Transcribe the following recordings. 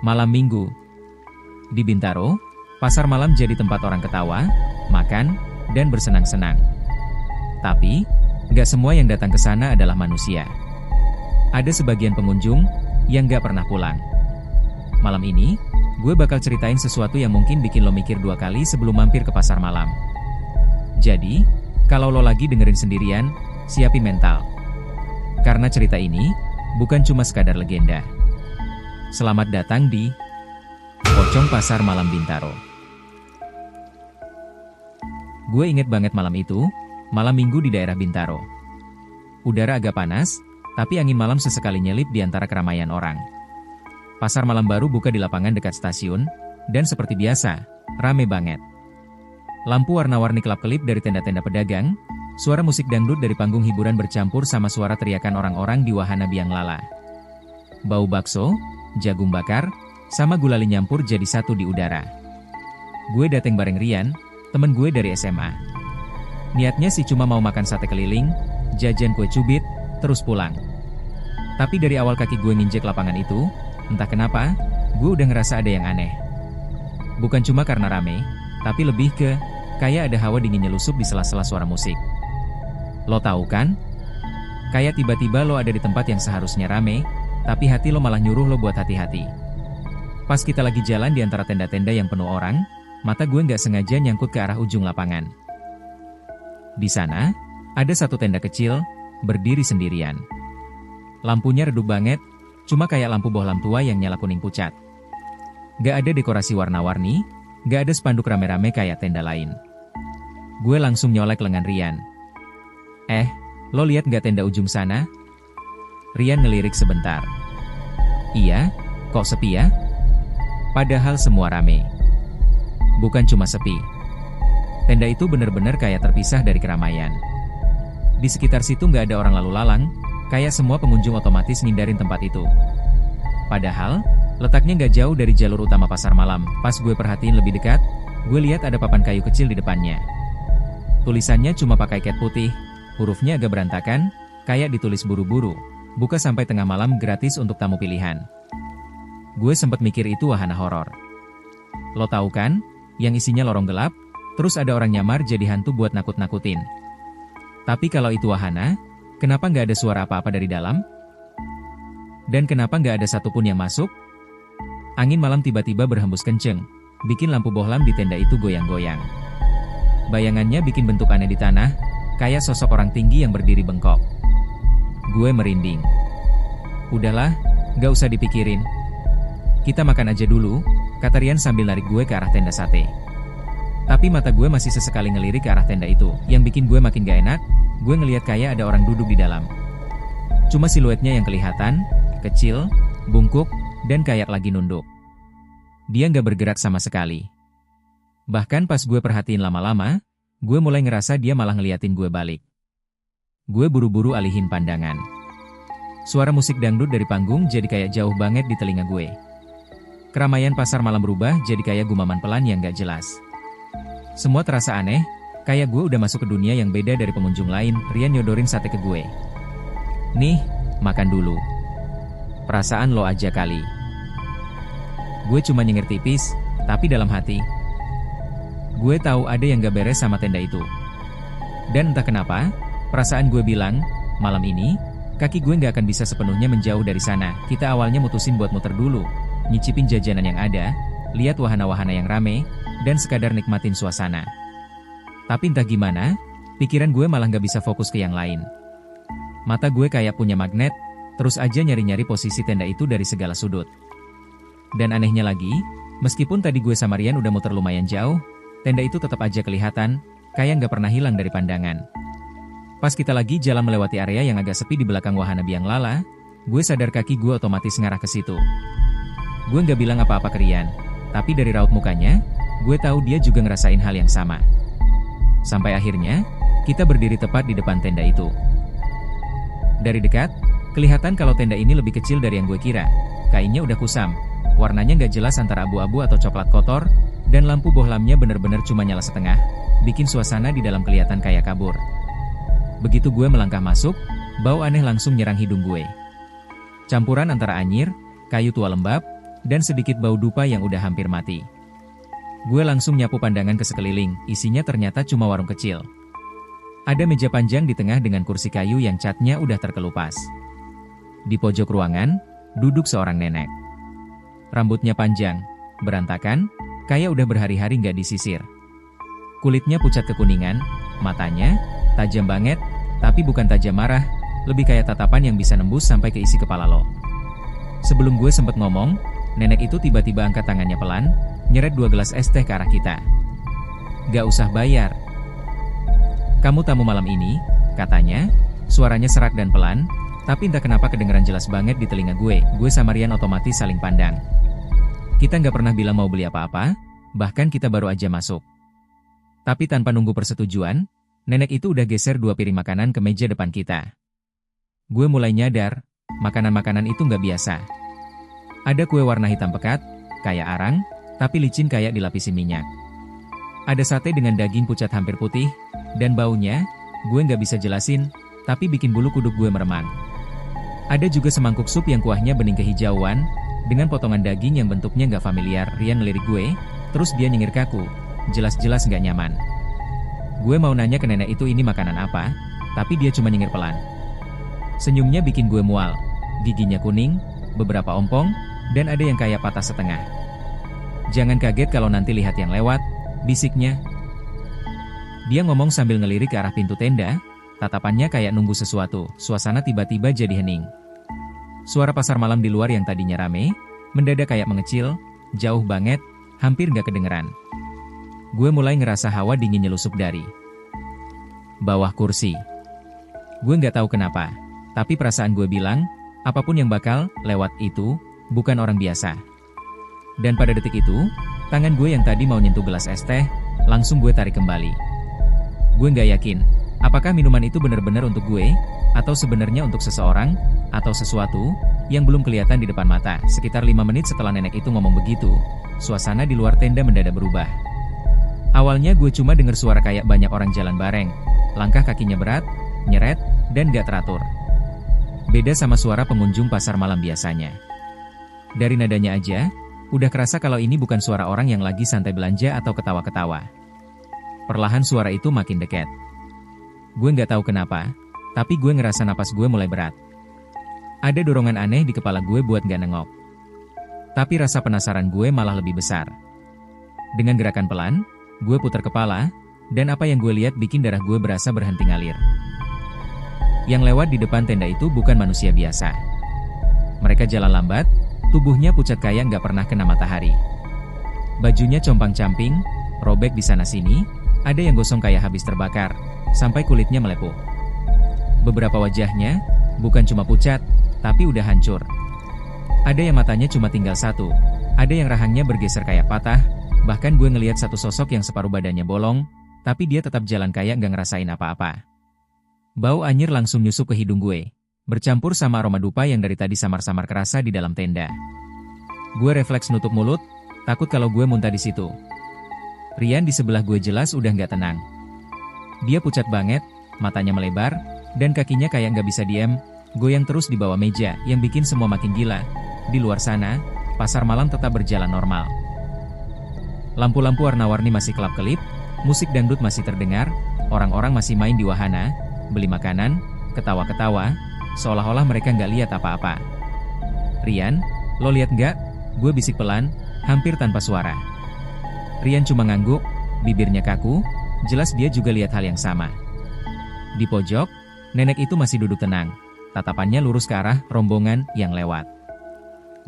Malam Minggu. Di Bintaro, pasar malam jadi tempat orang ketawa, makan, dan bersenang-senang. Tapi, nggak semua yang datang ke sana adalah manusia. Ada sebagian pengunjung yang nggak pernah pulang. Malam ini, gue bakal ceritain sesuatu yang mungkin bikin lo mikir 2 kali sebelum mampir ke pasar malam. Jadi, kalau lo lagi dengerin sendirian, siapin mental. Karena cerita ini bukan cuma sekadar legenda. Selamat datang di Pocong Pasar Malam Bintaro. Gue inget banget malam itu, malam minggu di daerah Bintaro. Udara agak panas, tapi angin malam sesekali nyelip di antara keramaian orang. Pasar malam baru buka di lapangan dekat stasiun, dan seperti biasa, rame banget. Lampu warna-warni kelap-kelip dari tenda-tenda pedagang, suara musik dangdut dari panggung hiburan bercampur sama suara teriakan orang-orang di wahana biang lala. Bau bakso, jagung bakar, sama gulali nyampur jadi satu di udara. Gue dateng bareng Rian, temen gue dari SMA. Niatnya sih cuma mau makan sate keliling, jajan kue cubit, terus pulang. Tapi dari awal kaki gue nginjek lapangan itu, entah kenapa, gue udah ngerasa ada yang aneh. Bukan cuma karena rame, tapi lebih ke, kayak ada hawa dingin nyelusup di sela-sela suara musik. Lo tahu kan? Kayak tiba-tiba lo ada di tempat yang seharusnya rame, tapi hati lo malah nyuruh lo buat hati-hati. Pas kita lagi jalan di antara tenda-tenda yang penuh orang, mata gue nggak sengaja nyangkut ke arah ujung lapangan. Di sana, ada satu tenda kecil, berdiri sendirian. Lampunya redup banget, cuma kayak lampu bohlam tua yang nyala kuning pucat. Gak ada dekorasi warna-warni, gak ada spanduk rame-rame kayak tenda lain. Gue langsung nyolek lengan Rian. Lo lihat gak tenda ujung sana? Rian ngelirik sebentar. Iya, kok sepi ya? Padahal semua rame. Bukan cuma sepi. Tenda itu bener-bener kayak terpisah dari keramaian. Di sekitar situ gak ada orang lalu lalang, kayak semua pengunjung otomatis ngindarin tempat itu. Padahal, letaknya gak jauh dari jalur utama pasar malam. Pas gue perhatiin lebih dekat, gue lihat ada papan kayu kecil di depannya. Tulisannya cuma pakai cat putih, hurufnya agak berantakan, kayak ditulis buru-buru. Buka sampai tengah malam gratis untuk tamu pilihan. Gue sempet mikir itu wahana horor. Lo tahu kan, yang isinya lorong gelap, terus ada orang nyamar jadi hantu buat nakut-nakutin. Tapi kalau itu wahana, kenapa nggak ada suara apa-apa dari dalam? Dan kenapa nggak ada satupun yang masuk? Angin malam tiba-tiba berhembus kenceng, bikin lampu bohlam di tenda itu goyang-goyang. Bayangannya bikin bentuk aneh di tanah, kayak sosok orang tinggi yang berdiri bengkok. Gue merinding. Udahlah, nggak usah dipikirin. Kita makan aja dulu, kata Rian sambil narik gue ke arah tenda sate. Tapi mata gue masih sesekali ngelirik ke arah tenda itu, yang bikin gue makin gak enak. Gue ngeliat kayak ada orang duduk di dalam. Cuma siluetnya yang kelihatan, kecil, bungkuk, dan kayak lagi nunduk. Dia nggak bergerak sama sekali. Bahkan pas gue perhatiin lama-lama, gue mulai ngerasa dia malah ngeliatin gue balik. Gue buru-buru alihin pandangan. Suara musik dangdut dari panggung jadi kayak jauh banget di telinga gue. Keramaian pasar malam berubah jadi kayak gumaman pelan yang gak jelas. Semua terasa aneh, kayak gue udah masuk ke dunia yang beda dari pengunjung lain. Rian nyodorin sate ke gue. Nih, makan dulu. Perasaan lo aja kali. Gue cuma nyengir tipis, tapi dalam hati, gue tahu ada yang gak beres sama tenda itu. Dan entah kenapa, perasaan gue bilang, malam ini, kaki gue gak akan bisa sepenuhnya menjauh dari sana. Kita awalnya mutusin buat muter dulu, nyicipin jajanan yang ada, lihat wahana-wahana yang rame, dan sekadar nikmatin suasana. Tapi entah gimana, pikiran gue malah gak bisa fokus ke yang lain. Mata gue kayak punya magnet, terus aja nyari-nyari posisi tenda itu dari segala sudut. Dan anehnya lagi, meskipun tadi gue sama Rian udah muter lumayan jauh, tenda itu tetap aja kelihatan, kayak gak pernah hilang dari pandangan. Pas kita lagi jalan melewati area yang agak sepi di belakang wahana biang lala, gue sadar kaki gue otomatis ngarah ke situ. Gue gak bilang apa-apa ke Rian, tapi dari raut mukanya, gue tahu dia juga ngerasain hal yang sama. Sampai akhirnya, kita berdiri tepat di depan tenda itu. Dari dekat, kelihatan kalau tenda ini lebih kecil dari yang gue kira. Kainnya udah kusam, warnanya gak jelas antara abu-abu atau coklat kotor, dan lampu bohlamnya bener-bener cuma nyala setengah, bikin suasana di dalam kelihatan kayak kabur. Begitu gue melangkah masuk, bau aneh langsung nyerang hidung gue. Campuran antara anyir, kayu tua lembab, dan sedikit bau dupa yang udah hampir mati. Gue langsung nyapu pandangan ke sekeliling, isinya ternyata cuma warung kecil. Ada meja panjang di tengah dengan kursi kayu yang catnya udah terkelupas. Di pojok ruangan, duduk seorang nenek. Rambutnya panjang, berantakan, kayak udah berhari-hari nggak disisir. Kulitnya pucat kekuningan, matanya tajam banget, tapi bukan tajam marah, lebih kayak tatapan yang bisa nembus sampai ke isi kepala lo. Sebelum gue sempet ngomong, nenek itu tiba-tiba angkat tangannya pelan, nyeret 2 gelas es teh ke arah kita. "Gak usah bayar. Kamu tamu malam ini," katanya. Suaranya serak dan pelan, tapi entah kenapa kedengeran jelas banget di telinga gue. Gue sama Rian otomatis saling pandang. Kita nggak pernah bilang mau beli apa-apa, bahkan kita baru aja masuk. Tapi tanpa nunggu persetujuan, nenek itu udah geser 2 piring makanan ke meja depan kita. Gue mulai nyadar, makanan-makanan itu nggak biasa. Ada kue warna hitam pekat, kayak arang, tapi licin kayak dilapisi minyak. Ada sate dengan daging pucat hampir putih, dan baunya, gue nggak bisa jelasin, tapi bikin bulu kuduk gue meremang. Ada juga semangkuk sup yang kuahnya bening kehijauan, dengan potongan daging yang bentuknya nggak familiar. Rian ngelirik gue, terus dia nyengir kaku, jelas-jelas nggak nyaman. Gue mau nanya ke nenek itu ini makanan apa, tapi dia cuma nyengir pelan. Senyumnya bikin gue mual, giginya kuning, beberapa ompong, dan ada yang kayak patah setengah. "Jangan kaget kalau nanti lihat yang lewat," bisiknya. Dia ngomong sambil ngelirik ke arah pintu tenda, tatapannya kayak nunggu sesuatu. Suasana tiba-tiba jadi hening. Suara pasar malam di luar yang tadinya rame, mendadak kayak mengecil, jauh banget, hampir nggak kedengeran. Gue mulai ngerasa hawa dingin nyelusup dari bawah kursi. Gue nggak tahu kenapa, tapi perasaan gue bilang, apapun yang bakal lewat itu, bukan orang biasa. Dan pada detik itu, tangan gue yang tadi mau nyentuh gelas es teh, langsung gue tarik kembali. Gue nggak yakin, apakah minuman itu benar-benar untuk gue, atau sebenarnya untuk seseorang, atau sesuatu, yang belum kelihatan di depan mata. Sekitar 5 menit setelah nenek itu ngomong begitu, suasana di luar tenda mendadak berubah. Awalnya gue cuma dengar suara kayak banyak orang jalan bareng, langkah kakinya berat, nyeret, dan gak teratur. Beda sama suara pengunjung pasar malam biasanya. Dari nadanya aja, udah kerasa kalau ini bukan suara orang yang lagi santai belanja atau ketawa-ketawa. Perlahan suara itu makin dekat. Gue nggak tahu kenapa, tapi gue ngerasa napas gue mulai berat. Ada dorongan aneh di kepala gue buat nggak nengok. Tapi rasa penasaran gue malah lebih besar. Dengan gerakan pelan, gue putar kepala, dan apa yang gue lihat bikin darah gue berasa berhenti ngalir. Yang lewat di depan tenda itu bukan manusia biasa. Mereka jalan lambat, tubuhnya pucat kayak nggak pernah kena matahari. Bajunya compang-camping, robek di sana-sini, ada yang gosong kayak habis terbakar, sampai kulitnya melepuh. Beberapa wajahnya, bukan cuma pucat, tapi udah hancur. Ada yang matanya cuma tinggal satu, ada yang rahangnya bergeser kayak patah, bahkan gue ngelihat satu sosok yang separuh badannya bolong, tapi dia tetap jalan kayak nggak ngerasain apa-apa. Bau anyir langsung nyusup ke hidung gue, bercampur sama aroma dupa yang dari tadi samar-samar kerasa di dalam tenda. Gue refleks nutup mulut, takut kalau gue muntah di situ. Rian di sebelah gue jelas udah nggak tenang. Dia pucat banget, matanya melebar, dan kakinya kayak nggak bisa diem, goyang terus di bawah meja, yang bikin semua makin gila. Di luar sana, pasar malam tetap berjalan normal. Lampu-lampu warna-warni masih kelap-kelip, musik dangdut masih terdengar, orang-orang masih main di wahana, beli makanan, ketawa-ketawa, seolah-olah mereka nggak lihat apa-apa. "Rian, lo lihat nggak?" Gue bisik pelan, hampir tanpa suara. Rian cuma ngangguk, bibirnya kaku, jelas dia juga lihat hal yang sama. Di pojok, nenek itu masih duduk tenang, tatapannya lurus ke arah rombongan yang lewat.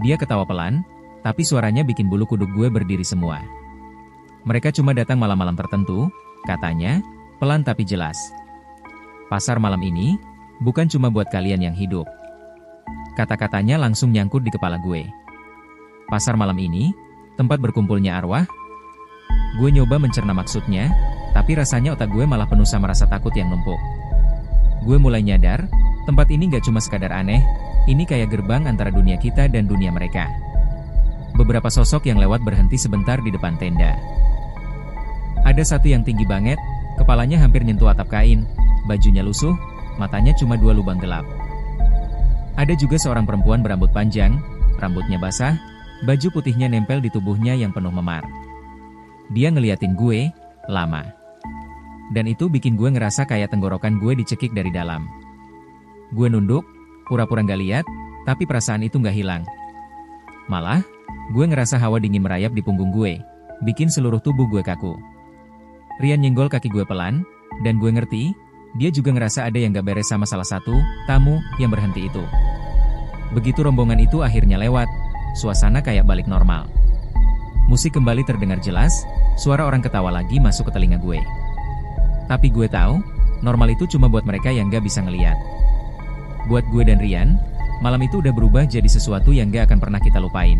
Dia ketawa pelan, tapi suaranya bikin bulu kuduk gue berdiri semua. "Mereka cuma datang malam-malam tertentu," katanya, pelan tapi jelas. "Pasar malam ini, bukan cuma buat kalian yang hidup." Kata-katanya langsung nyangkut di kepala gue. Pasar malam ini, tempat berkumpulnya arwah. Gue nyoba mencerna maksudnya, tapi rasanya otak gue malah penuh sama rasa takut yang numpuk. Gue mulai nyadar, tempat ini gak cuma sekadar aneh, ini kayak gerbang antara dunia kita dan dunia mereka. Beberapa sosok yang lewat berhenti sebentar di depan tenda. Ada satu yang tinggi banget, kepalanya hampir nyentuh atap kain, bajunya lusuh, matanya cuma 2 lubang gelap. Ada juga seorang perempuan berambut panjang, rambutnya basah, Baju putihnya nempel di tubuhnya yang penuh memar. Dia ngeliatin gue, lama. Dan itu bikin gue ngerasa kayak tenggorokan gue dicekik dari dalam. Gue nunduk, pura-pura nggak lihat, tapi perasaan itu nggak hilang. Malah, gue ngerasa hawa dingin merayap di punggung gue, bikin seluruh tubuh gue kaku. Rian nyenggol kaki gue pelan, dan gue ngerti, dia juga ngerasa ada yang gak beres sama salah satu tamu yang berhenti itu. Begitu rombongan itu akhirnya lewat, suasana kayak balik normal. Musik kembali terdengar jelas, suara orang ketawa lagi masuk ke telinga gue. Tapi gue tahu, normal itu cuma buat mereka yang gak bisa ngeliat. Buat gue dan Rian, malam itu udah berubah jadi sesuatu yang gak akan pernah kita lupain.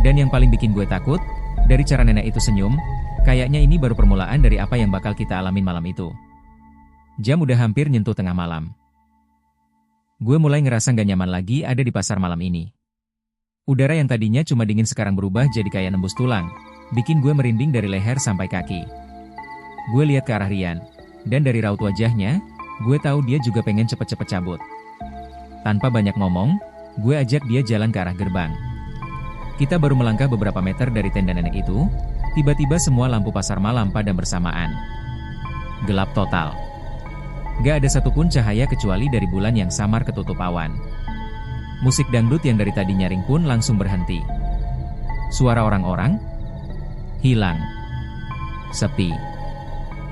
Dan yang paling bikin gue takut, dari cara nenek itu senyum, kayaknya ini baru permulaan dari apa yang bakal kita alamin malam itu. Jam udah hampir nyentuh tengah malam. Gue mulai ngerasa gak nyaman lagi ada di pasar malam ini. Udara yang tadinya cuma dingin sekarang berubah jadi kayak nembus tulang, bikin gue merinding dari leher sampai kaki. Gue lihat ke arah Rian, dan dari raut wajahnya, gue tahu dia juga pengen cepet-cepet cabut. Tanpa banyak ngomong, gue ajak dia jalan ke arah gerbang. Kita baru melangkah beberapa meter dari tenda nenek itu, tiba-tiba semua lampu pasar malam padam bersamaan. Gelap total. Gak ada satupun cahaya kecuali dari bulan yang samar ketutup awan. Musik dangdut yang dari tadi nyaring pun langsung berhenti. Suara orang-orang hilang. Sepi.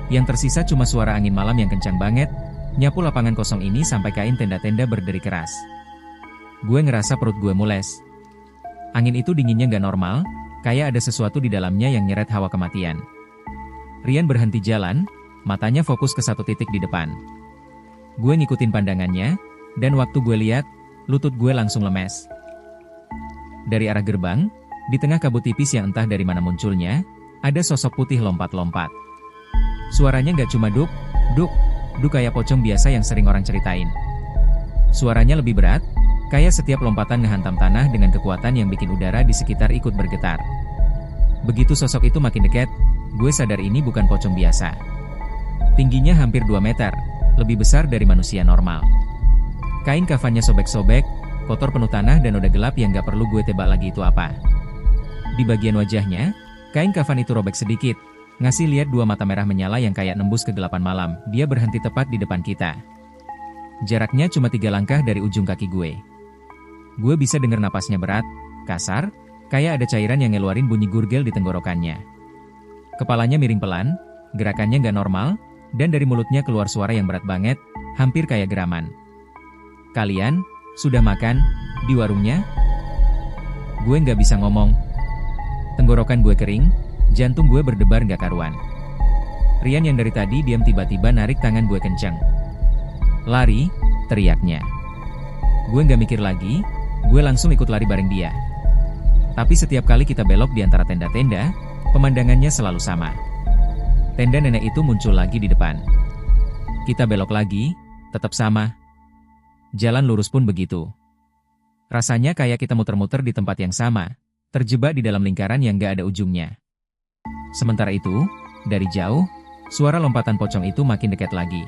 Yang tersisa cuma suara angin malam yang kencang banget, nyapu lapangan kosong ini sampai kain tenda-tenda berderi keras. Gue ngerasa perut gue mules. Angin itu dinginnya gak normal, kayak ada sesuatu di dalamnya yang nyeret hawa kematian. Rian berhenti jalan, matanya fokus ke satu titik di depan. Gue ngikutin pandangannya, dan waktu gue lihat, lutut gue langsung lemes. Dari arah gerbang, di tengah kabut tipis yang entah dari mana munculnya, ada sosok putih lompat-lompat. Suaranya nggak cuma duk, duk, duk kayak pocong biasa yang sering orang ceritain. Suaranya lebih berat, kayak setiap lompatan ngehantam tanah dengan kekuatan yang bikin udara di sekitar ikut bergetar. Begitu sosok itu makin dekat, gue sadar ini bukan pocong biasa. Tingginya hampir 2 meter, lebih besar dari manusia normal. Kain kafannya sobek-sobek, kotor penuh tanah dan udah gelap yang gak perlu gue tebak lagi itu apa. Di bagian wajahnya, kain kafan itu robek sedikit, ngasih lihat 2 mata merah menyala yang kayak nembus kegelapan malam. Dia berhenti tepat di depan kita. Jaraknya cuma 3 langkah dari ujung kaki gue. Gue bisa dengar napasnya berat, kasar, kayak ada cairan yang ngeluarin bunyi gurgel di tenggorokannya. Kepalanya miring pelan, gerakannya gak normal, dan dari mulutnya keluar suara yang berat banget, hampir kayak geraman. Kalian, sudah makan, di warungnya? Gue nggak bisa ngomong. Tenggorokan gue kering, jantung gue berdebar nggak karuan. Rian yang dari tadi diam tiba-tiba narik tangan gue kenceng. Lari, teriaknya. Gue nggak mikir lagi, gue langsung ikut lari bareng dia. Tapi setiap kali kita belok di antara tenda-tenda, pemandangannya selalu sama. Tenda nenek itu muncul lagi di depan. Kita belok lagi, tetap sama. Jalan lurus pun begitu. Rasanya kayak kita muter-muter di tempat yang sama, terjebak di dalam lingkaran yang gak ada ujungnya. Sementara itu, dari jauh, suara lompatan pocong itu makin dekat lagi.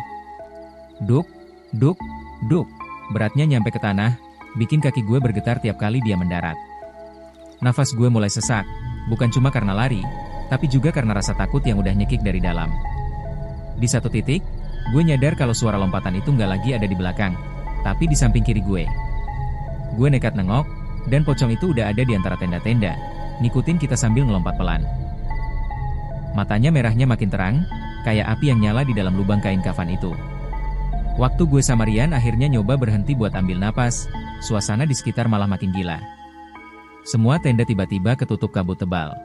Duk, duk, duk, beratnya nyampe ke tanah, bikin kaki gue bergetar tiap kali dia mendarat. Nafas gue mulai sesak, bukan cuma karena lari, tapi juga karena rasa takut yang udah nyekik dari dalam. Di satu titik, gue nyadar kalau suara lompatan itu nggak lagi ada di belakang, tapi di samping kiri gue. Gue nekat nengok, dan pocong itu udah ada di antara tenda-tenda, ngikutin kita sambil ngelompat pelan. Matanya merahnya makin terang, kayak api yang nyala di dalam lubang kain kafan itu. Waktu gue sama Rian akhirnya nyoba berhenti buat ambil napas, suasana di sekitar malah makin gila. Semua tenda tiba-tiba ketutup kabut tebal.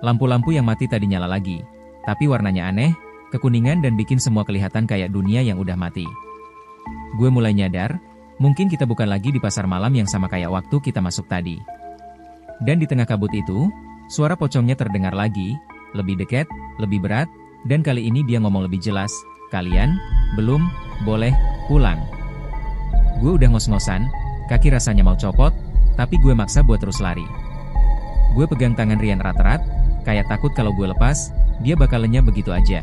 Lampu-lampu yang mati tadi nyala lagi, tapi warnanya aneh, kekuningan dan bikin semua kelihatan kayak dunia yang udah mati. Gue mulai nyadar, mungkin kita bukan lagi di pasar malam yang sama kayak waktu kita masuk tadi. Dan di tengah kabut itu, suara pocongnya terdengar lagi, lebih dekat, lebih berat, dan kali ini dia ngomong lebih jelas, kalian, belum, boleh, pulang. Gue udah ngos-ngosan, kaki rasanya mau copot, tapi gue maksa buat terus lari. Gue pegang tangan Rian erat-erat, kayak takut kalau gue lepas, dia bakal lenyap begitu aja.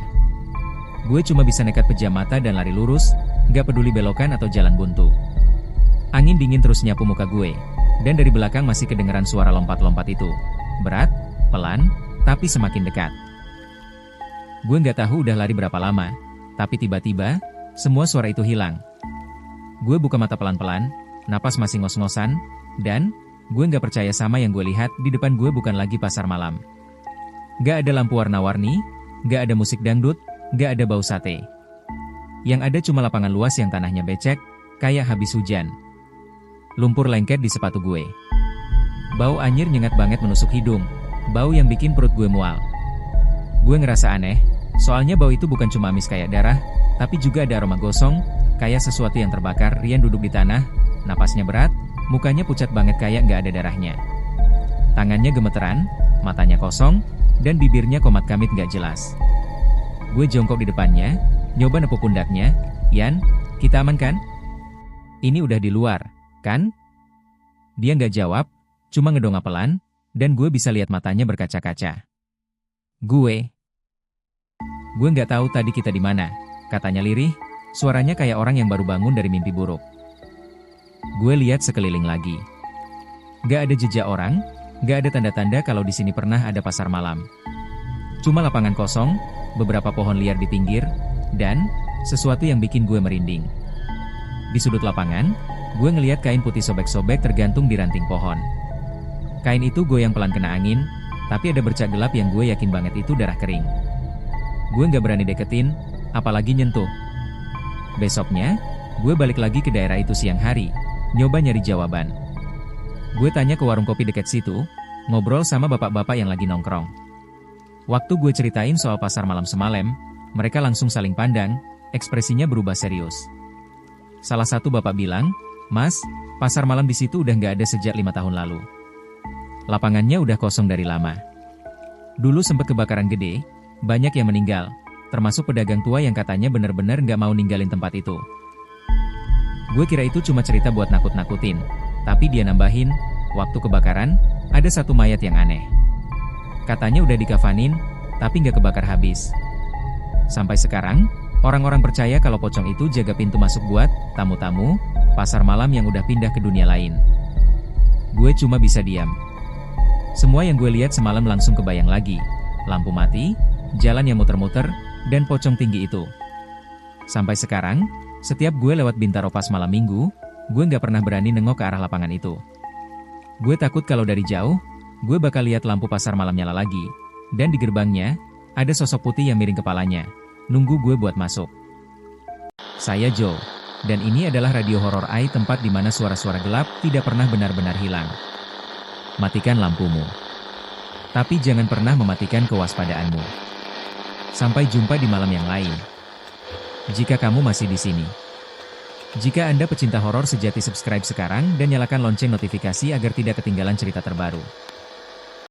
Gue cuma bisa nekat pejam mata dan lari lurus, gak peduli belokan atau jalan buntu. Angin dingin terus nyapu muka gue, Dan dari belakang masih kedengeran suara lompat-lompat itu. Berat, pelan, tapi semakin dekat. Gue nggak tahu udah lari berapa lama, tapi tiba-tiba, semua suara itu hilang. Gue buka mata pelan-pelan, napas masih ngos-ngosan, dan gue nggak percaya sama yang gue lihat di depan gue bukan lagi pasar malam. Nggak ada lampu warna-warni, nggak ada musik dangdut, nggak ada bau sate. Yang ada cuma lapangan luas yang tanahnya becek, kayak habis hujan. Lumpur lengket di sepatu gue. Bau anyir nyengat banget menusuk hidung, bau yang bikin perut gue mual. Gue ngerasa aneh, soalnya bau itu bukan cuma amis kayak darah, tapi juga ada aroma gosong, kayak sesuatu yang terbakar. Rian duduk di tanah, napasnya berat, mukanya pucat banget kayak nggak ada darahnya. Tangannya gemeteran, matanya kosong, dan bibirnya komat kamit nggak jelas. Gue jongkok di depannya, nyoba nepuk pundaknya. "Yan, kita aman kan? Ini udah di luar, kan?" Dia nggak jawab, cuma ngedongak pelan, dan gue bisa lihat matanya berkaca-kaca. Gue nggak tahu tadi kita di mana, katanya lirih, suaranya kayak orang yang baru bangun dari mimpi buruk. Gue lihat sekeliling lagi. Nggak ada jejak orang, nggak ada tanda-tanda kalau di sini pernah ada pasar malam. Cuma lapangan kosong, beberapa pohon liar di pinggir, dan sesuatu yang bikin gue merinding. Di sudut lapangan, gue ngeliat kain putih sobek-sobek tergantung di ranting pohon. Kain itu goyang pelan kena angin, tapi ada bercak gelap yang gue yakin banget itu darah kering. Gue nggak berani deketin, apalagi nyentuh. Besoknya, gue balik lagi ke daerah itu siang hari, nyoba nyari jawaban. Gue tanya ke warung kopi dekat situ, ngobrol sama bapak-bapak yang lagi nongkrong. Waktu gue ceritain soal pasar malam semalam, mereka langsung saling pandang, ekspresinya berubah serius. Salah satu bapak bilang, "Mas, pasar malam di situ udah nggak ada sejak 5 tahun lalu. Lapangannya udah kosong dari lama. Dulu sempat kebakaran gede, banyak yang meninggal, termasuk pedagang tua yang katanya bener-bener nggak mau ninggalin tempat itu." Gue kira itu cuma cerita buat nakut-nakutin, tapi dia nambahin, waktu kebakaran, ada satu mayat yang aneh. Katanya udah dikafanin, tapi nggak kebakar habis. Sampai sekarang, orang-orang percaya kalau pocong itu jaga pintu masuk buat tamu-tamu pasar malam yang udah pindah ke dunia lain. Gue cuma bisa diam. Semua yang gue lihat semalam langsung kebayang lagi. Lampu mati, jalan yang muter-muter, dan pocong tinggi itu. Sampai sekarang, setiap gue lewat Bintaro pas malam minggu, gue nggak pernah berani nengok ke arah lapangan itu. Gue takut kalau dari jauh, gue bakal lihat lampu pasar malam nyala lagi, dan di gerbangnya, ada sosok putih yang miring kepalanya, nunggu gue buat masuk. Saya Joe, dan ini adalah Radio Horor AI, tempat di mana suara-suara gelap tidak pernah benar-benar hilang. Matikan lampumu. Tapi jangan pernah mematikan kewaspadaanmu. Sampai jumpa di malam yang lain. Jika kamu masih di sini. Jika Anda pecinta horor sejati, subscribe sekarang dan nyalakan lonceng notifikasi agar tidak ketinggalan cerita terbaru.